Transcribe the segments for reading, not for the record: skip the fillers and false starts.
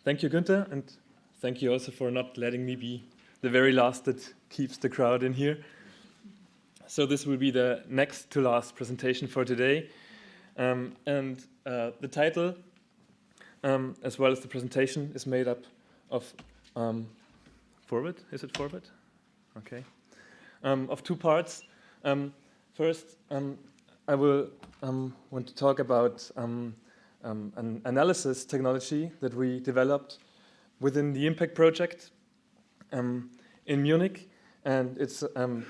Thank you, Günther, and thank you also for not letting me be the very last that keeps the crowd in here. So this will be the next to last presentation for today. The title, as well as the presentation, is made up of forward. Is it forward? Okay. Of two parts. First, I will want to talk about an analysis technology that we developed within the Impact project in Munich, and it's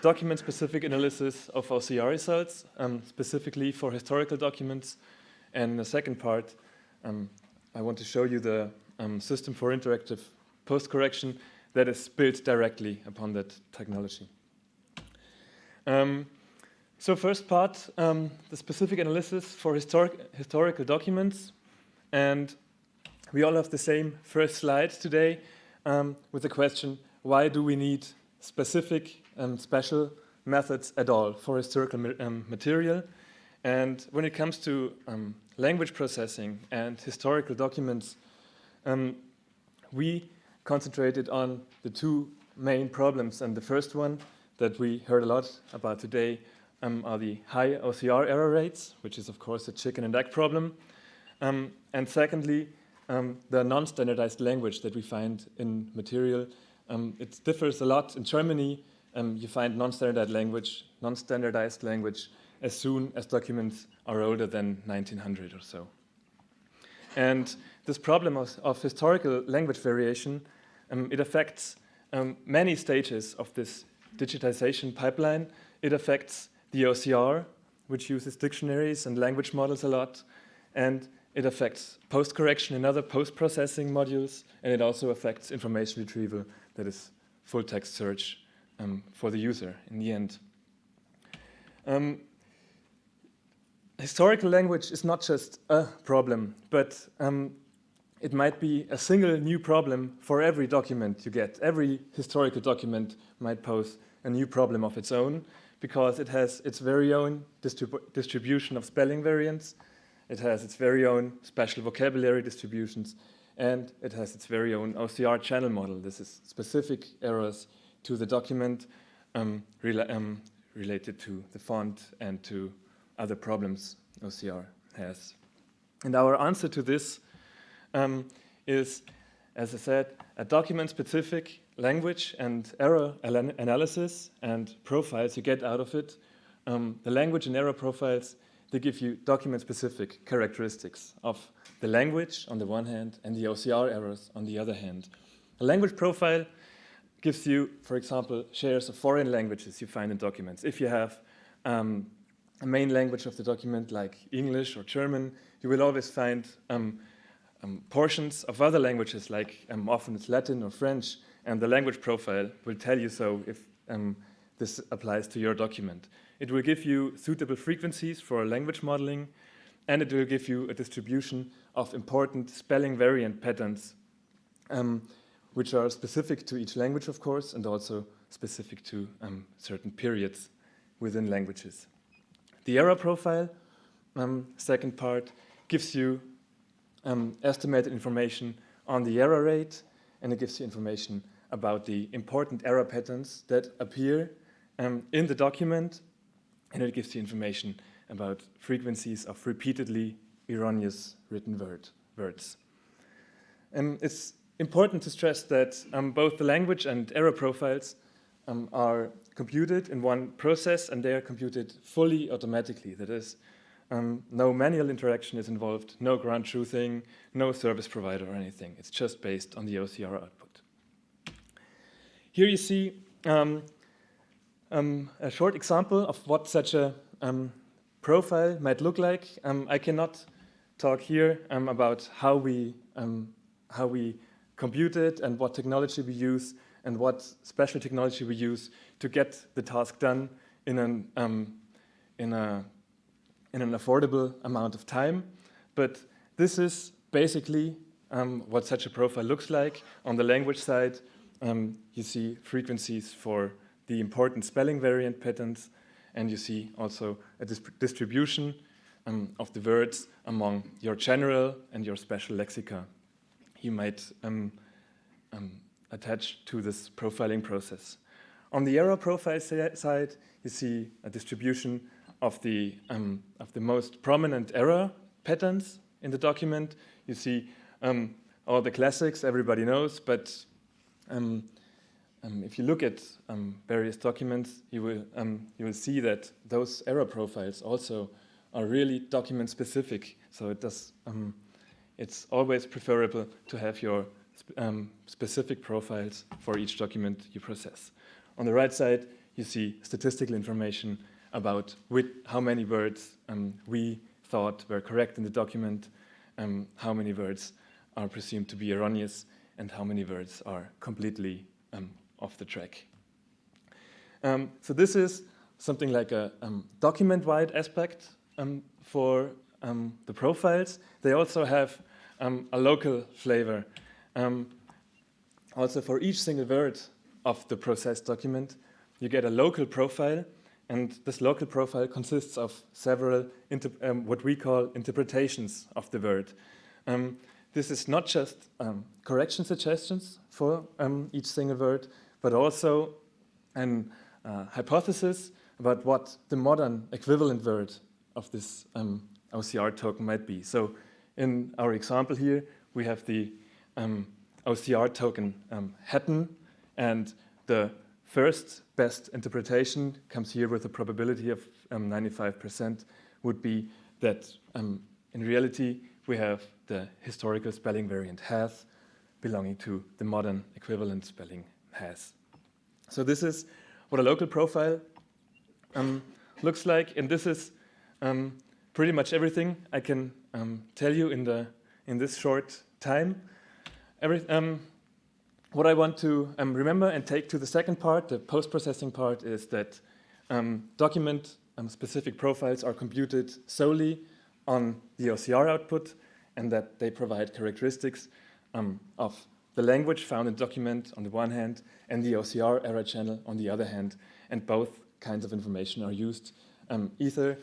document-specific analysis of OCR results, specifically for historical documents. And in the second part, I want to show you the system for interactive post-correction that is built directly upon that technology. So first part, the specific analysis for historical documents. And we all have the same first slide today with the question, why do we need specific and special methods at all for historical material? And when it comes to language processing and historical documents, we concentrated on the two main problems. And the first one that we heard a lot about today are the high OCR error rates, which is of course a chicken and egg problem. And secondly, the non-standardized language that we find in material. It differs a lot. In Germany, you find non-standardized language as soon as documents are older than 1900 or so. And this problem of historical language variation, it affects many stages of this digitization pipeline. It affects the OCR, which uses dictionaries and language models a lot, and it affects post-correction and other post-processing modules, and it also affects information retrieval, that is full-text search for the user in the end. Historical language is not just a problem, but it might be a single new problem for every document you get. Every historical document might pose a new problem of its own, because it has its very own distribution of spelling variants, it has its very own special vocabulary distributions, and it has its very own OCR channel model. This is specific errors to the document related to the font and to other problems OCR has. And our answer to this is, as I said, a document-specific language and error analysis and profiles you get out of it. The language and error profiles, they give you document-specific characteristics of the language on the one hand and the OCR errors on the other hand. A language profile gives you, for example, shares of foreign languages you find in documents. If you have a main language of the document like English or German, you will always find portions of other languages like often it's Latin or French, and the language profile will tell you so if this applies to your document. It will give you suitable frequencies for language modeling, and it will give you a distribution of important spelling variant patterns, which are specific to each language, of course, and also specific to certain periods within languages. The error profile, second part, gives you estimated information on the error rate, and it gives you information about the important error patterns that appear in the document, and it gives you information about frequencies of repeatedly erroneous written words. It's important to stress that both the language and error profiles are computed in one process, and they are computed fully automatically. That is, no manual interaction is involved, no ground truthing, no service provider or anything. It's just based on the OCR output. Here you see a short example of what such a profile might look like. I cannot talk here about how we compute it and what technology we use and what special technology we use to get the task done in an affordable amount of time. But this is basically what such a profile looks like. On the language side, you see frequencies for the important spelling variant patterns, and you see also a distribution of the words among your general and your special lexica. you might attach to this profiling process. On the error profile side, you see a distribution of the most prominent error patterns in the document. You see all the classics everybody knows, but if you look at various documents, you will see that those error profiles also are really document specific. So it's always preferable to have your specific profiles for each document you process. On the right side, you see statistical information about how many words we thought were correct in the document, how many words are presumed to be erroneous, and how many words are completely off the track. So this is something like a document-wide aspect for the profiles. They also have a local flavor. Also, for each single word of the processed document, you get a local profile, and this local profile consists of several what we call interpretations of the word. This is not just correction suggestions for each single word, but also a hypothesis about what the modern equivalent word of this OCR token might be. So in our example here, we have the OCR token Hatton, and the first best interpretation comes here with a probability of 95%, would be that in reality we have the historical spelling variant has belonging to the modern equivalent spelling has. So this is what a local profile looks like, and this is pretty much everything I can tell you in this short time. What I want to remember and take to the second part, the post-processing part, is that document-specific profiles are computed solely on the OCR output, and that they provide characteristics of the language found in the document on the one hand, and the OCR error channel on the other hand, and both kinds of information are used either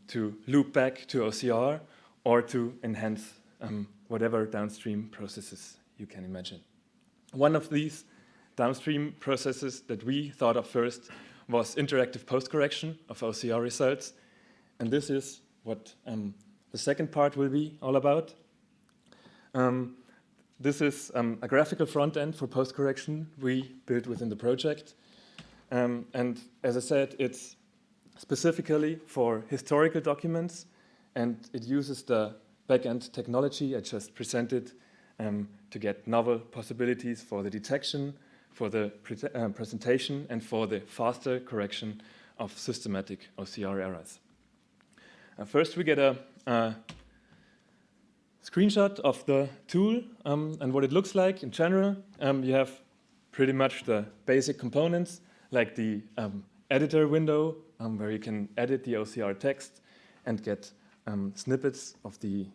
to loop back to OCR or to enhance whatever downstream processes you can imagine. One of these downstream processes that we thought of first was interactive post-correction of OCR results, and this is what the second part will be all about. This is a graphical front end for post-correction we built within the project. And as I said, it's specifically for historical documents, and it uses the backend technology I just presented to get novel possibilities for the detection, for the presentation, and for the faster correction of systematic OCR errors. First, we get a screenshot of the tool and what it looks like in general. You have pretty much the basic components, like the editor window, where you can edit the OCR text and get snippets of the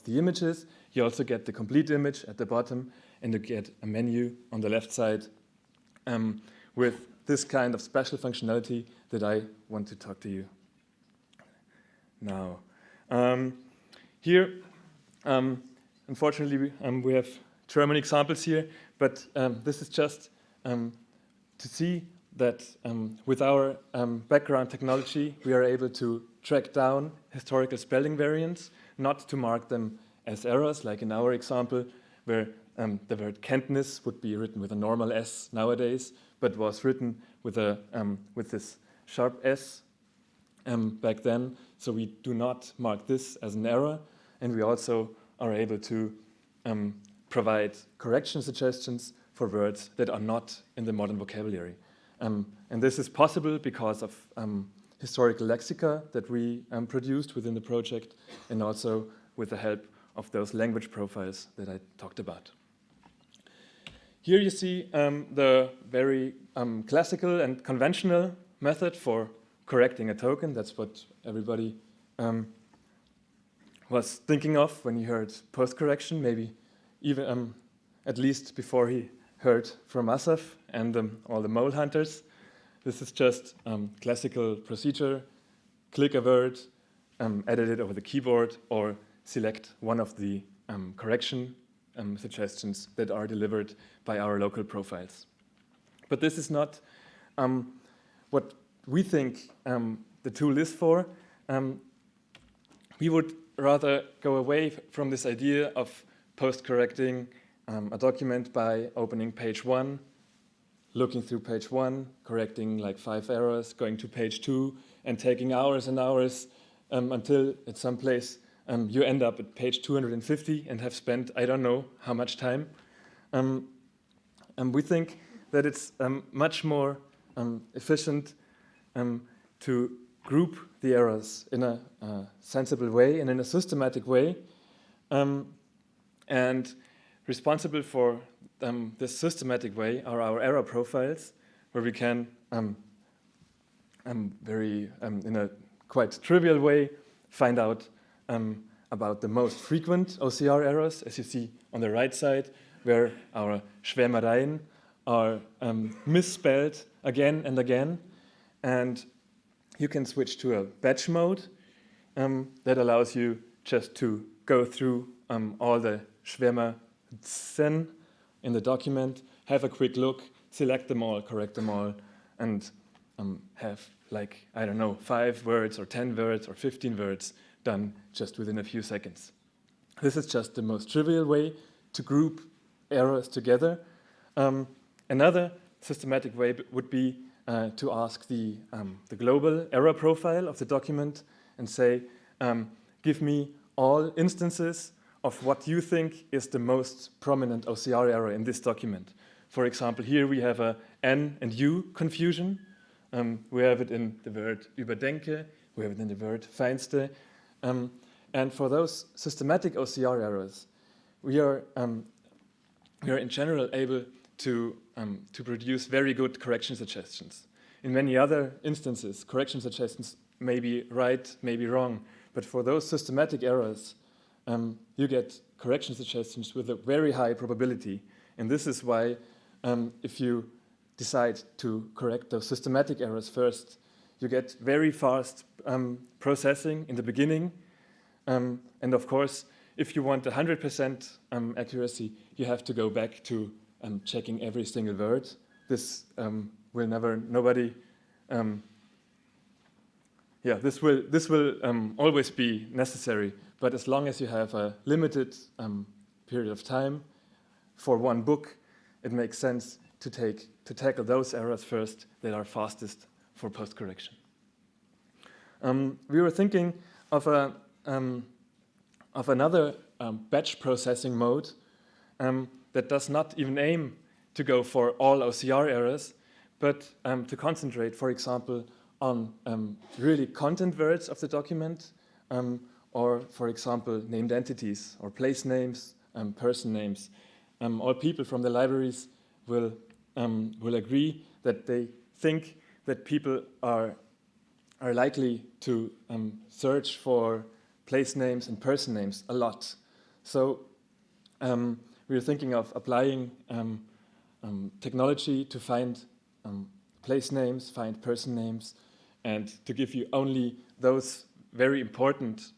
images. You also get the complete image at the bottom, and you get a menu on the left side with this kind of special functionality that I want to talk to you now. Here, unfortunately, we have German examples here, but this is just to see that with our background technology, we are able to track down historical spelling variants, not to mark them as errors, like in our example, where the word Kenntnis would be written with a normal S nowadays, but was written with this sharp S back then. So we do not mark this as an error, and we also are able to provide correction suggestions for words that are not in the modern vocabulary. And this is possible because of historical lexica that we produced within the project, and also with the help of those language profiles that I talked about. Here you see the very classical and conventional method for correcting a token. That's what everybody was thinking of when he heard post-correction, maybe even at least before he heard from Asaf and all the mole hunters. This is just classical procedure. Click a word, edit it over the keyboard, or select one of the correction suggestions that are delivered by our local profiles. But this is not what we think the tool is for. We would rather go away from this idea of post-correcting a document by opening page 1, looking through page 1, correcting like 5 errors, going to page 2, and taking hours and hours until at some place you end up at page 250 and have spent I don't know how much time. We think that it's much more efficient to group the errors in a sensible way and in a systematic way. And responsible for this systematic way are our error profiles, where we can, in a quite trivial way, find out about the most frequent OCR errors, as you see on the right side, where our Schwärmereien are misspelled again and again. And you can switch to a batch mode that allows you just to go through all the Schwärmerzen in the document, have a quick look, select them all, correct them all, and have, like, I don't know, 5 words or 10 words or 15 words done just within a few seconds. This is just the most trivial way to group errors together. Another systematic way would be to ask the global error profile of the document and say, give me all instances of what you think is the most prominent OCR error in this document. For example, here we have a N and U confusion. We have it in the word überdenke, we have it in the word feinste. And for those systematic OCR errors, we are in general able to produce very good correction suggestions. In many other instances, correction suggestions may be right, may be wrong, but for those systematic errors, you get correction suggestions with a very high probability. And this is why if you decide to correct those systematic errors first, you get very fast processing in the beginning. And of course, if you want 100% accuracy, you have to go back to checking every single word. This will never, nobody, this will always be necessary. But as long as you have a limited period of time for one book, it makes sense to tackle those errors first that are fastest for post-correction. We were thinking of another batch processing mode that does not even aim to go for all OCR errors, but to concentrate, for example, on really content words of the document, or, for example, named entities or place names, person names. All people from the libraries will agree that they think that people are likely to search for place names and person names a lot. So we are thinking of applying technology to find place names, find person names, and to give you only those very important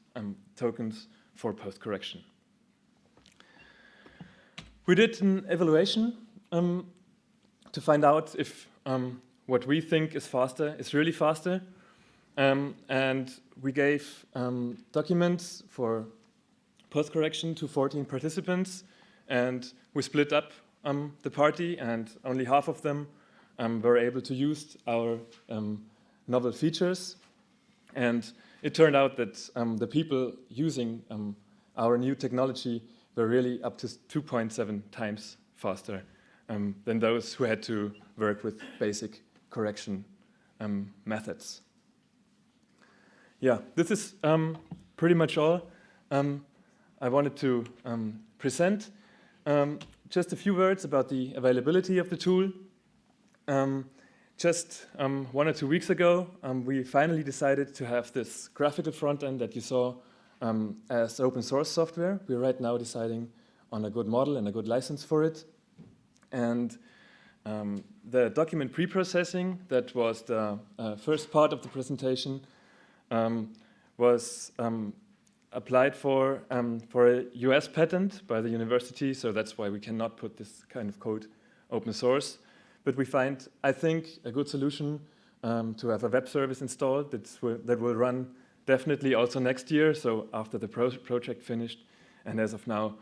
tokens for post-correction. We did an evaluation to find out if what we think is faster is really faster. And we gave documents for post-correction to 14 participants, and we split up the party, and only half of them were able to use our novel features. And it turned out that the people using our new technology were really up to 2.7 times faster than those who had to work with basic correction methods. Yeah, this is pretty much all I wanted to present. Just a few words about the availability of the tool. Just 1 or 2 weeks ago, we finally decided to have this graphical front end that you saw as open source software. We're right now deciding on a good model and a good license for it. And the document pre-processing, that was the first part of the presentation, was applied for a US patent by the university, so that's why we cannot put this kind of code open source. But we find, I think, a good solution to have a web service installed that will run definitely also next year, so after the project finished. And as of now,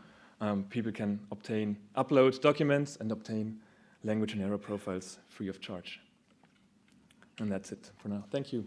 people can upload documents and obtain language and error profiles free of charge. And that's it for now. Thank you.